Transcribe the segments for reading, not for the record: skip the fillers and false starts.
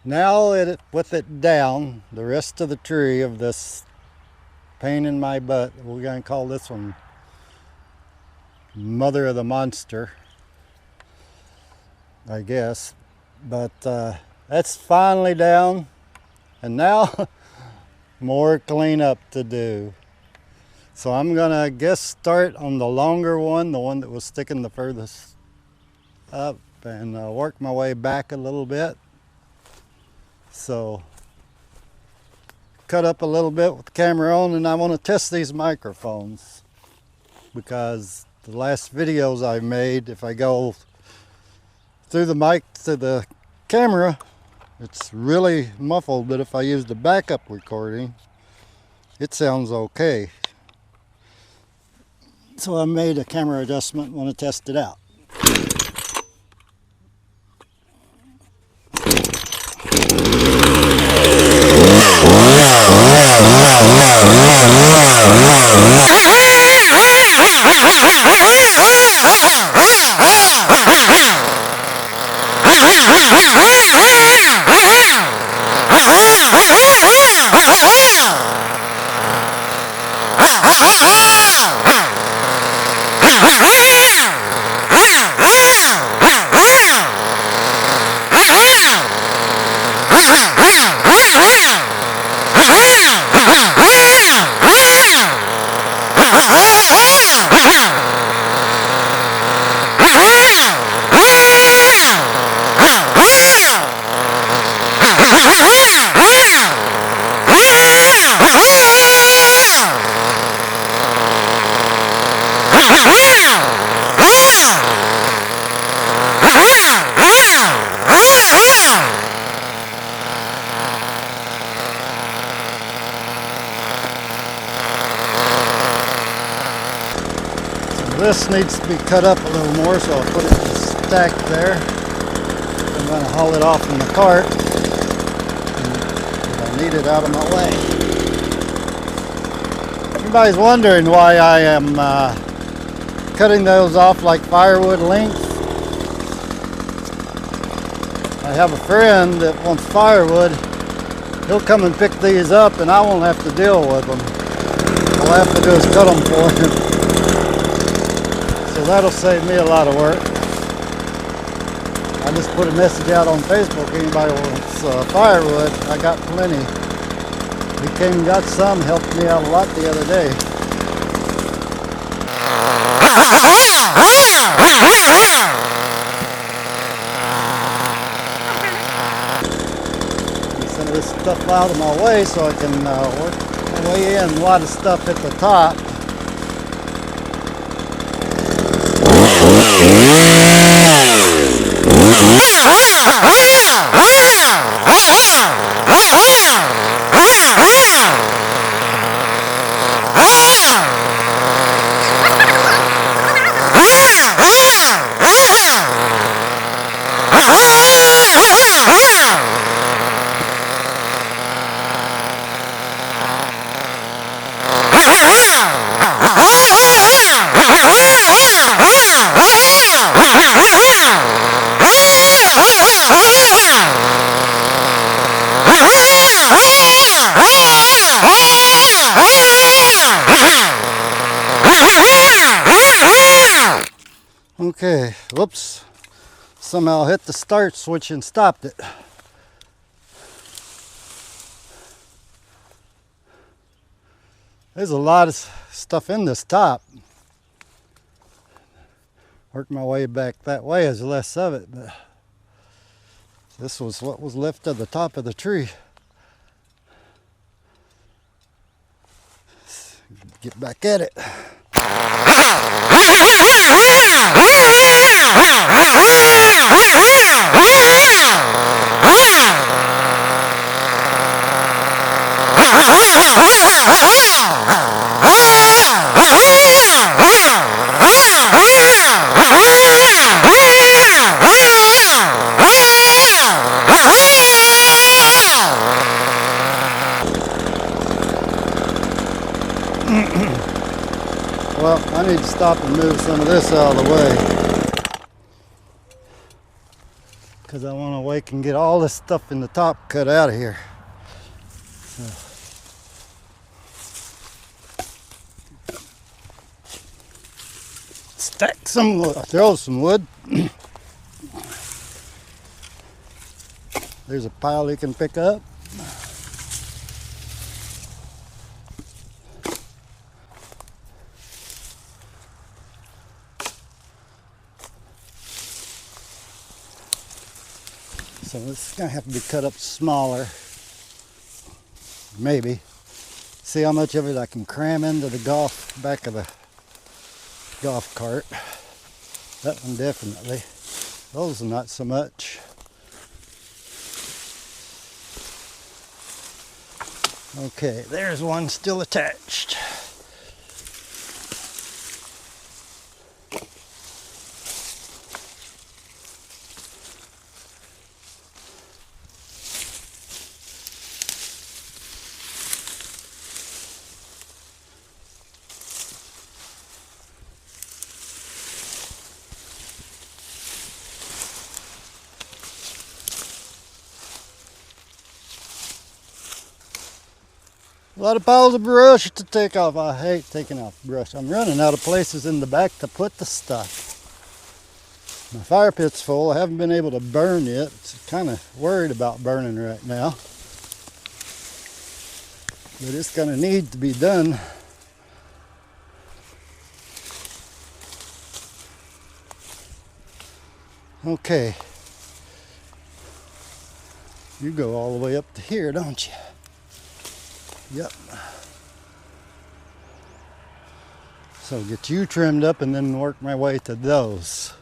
Now with it down, the rest of the tree of this pain in my butt, we're going to call this one Mother of the Monster, I guess. But that's finally down, and now more cleanup to do. So I'm gonna start on the longer one, the one that was sticking the furthest up, and work my way back a little bit. So cut up a little bit with the camera on, and I want to test these microphones because the last videos I made, if I go through the mic to the camera, it's really muffled, but if I use the backup recording, it sounds okay. So I made a camera adjustment, want to test it out. This needs to be cut up a little more, so I'll put it in a stack there. I'm going to haul it off in the cart. I need it out of my way. Everybody's wondering why I am cutting those off like firewood lengths. I have a friend that wants firewood. He'll come and pick these up and I won't have to deal with them. All I have to do is cut them for him. So that'll save me a lot of work. I just put a message out on Facebook. Anybody wants firewood? I got plenty. He came and got some, helped me out a lot the other day. Get some of this stuff out of my way so I can work my way in. A lot of stuff at the top. Okay, whoops, somehow hit the start switch and stopped it. There's a lot of stuff in this top. Work my way back that way, there's less of it, but this was what was left of the top of the tree. Get back at it. Well, I need to stop and move some of this out of the way, because I want to wake and get all this stuff in the top cut out of here. So. Stack some wood, throw some wood. There's a pile you can pick up. So this is going to have to be cut up smaller. Maybe. See how much of it I can cram into the back of the golf cart. That one definitely. Those are not so much. Okay, there's one still attached. A lot of piles of brush to take off. I hate taking off brush. I'm running out of places in the back to put the stuff. My fire pit's full. I haven't been able to burn yet. Kind of worried about burning right now. But it's going to need to be done. Okay. You go all the way up to here, don't you? Yep. So get you trimmed up and then work my way to those.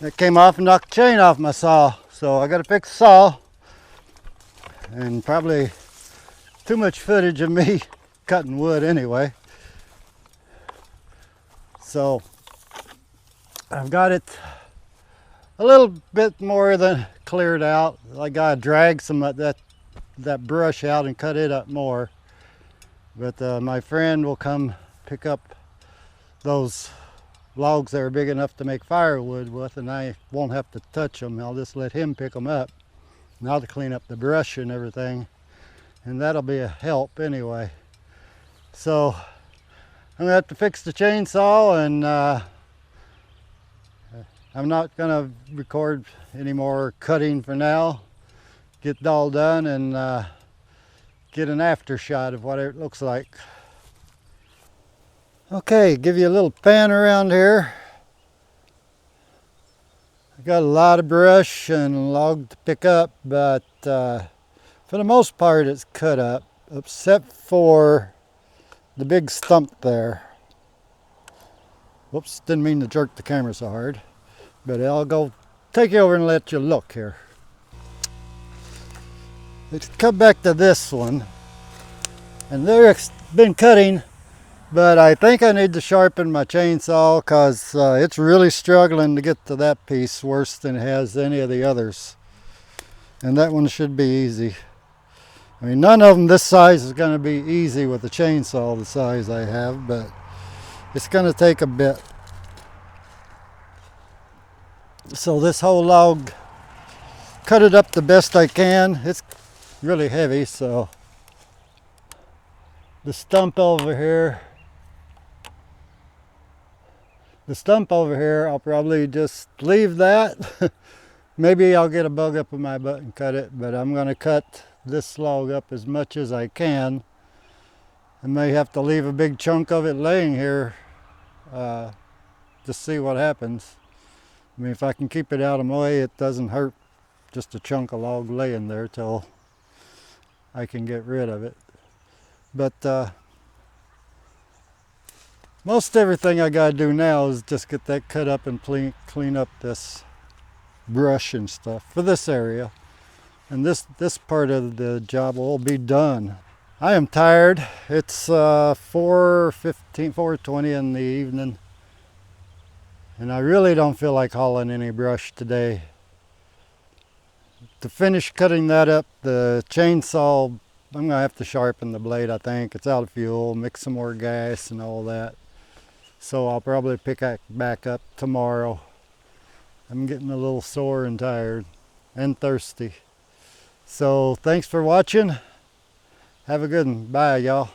It came off and knocked the chain off my saw, so I got to fix the saw. And probably too much footage of me cutting wood anyway. So I've got it a little bit more than cleared out. I gotta drag some of that brush out and cut it up more. But my friend will come pick up those logs that are big enough to make firewood with, and I won't have to touch them. I'll just let him pick them up. And I'll clean up the brush and everything, and that'll be a help anyway. So I'm gonna have to fix the chainsaw, and I'm not gonna record any more cutting for now. Get it all done and get an after shot of what it looks like. Okay, give you a little pan around here. I got a lot of brush and log to pick up, but for the most part it's cut up, except for the big stump there. Whoops, didn't mean to jerk the camera so hard, but I'll go take you over and let you look here. Let's come back to this one, and there's been cutting, but I think I need to sharpen my chainsaw because it's really struggling to get to that piece worse than it has any of the others. And that one should be easy. I mean, none of them this size is going to be easy with the chainsaw the size I have, but it's going to take a bit. So this whole log, cut it up the best I can. It's really heavy, so the stump over here, I'll probably just leave that. Maybe I'll get a bug up in my butt and cut it, but I'm going to cut this log up as much as I can. I may have to leave a big chunk of it laying here to see what happens. I mean, if I can keep it out of my way, it doesn't hurt just a chunk of log laying there till I can get rid of it. But most everything I gotta do now is just get that cut up and clean up this brush and stuff for this area. And this part of the job will be done. I am tired. It's 4:15, 4:20 in the evening. And I really don't feel like hauling any brush today. To finish cutting that up, the chainsaw, I'm gonna have to sharpen the blade, I think. It's out of fuel, mix some more gas and all that. So I'll probably pick it back up tomorrow. I'm getting a little sore and tired and thirsty. So thanks for watching. Have a good one. Bye, y'all.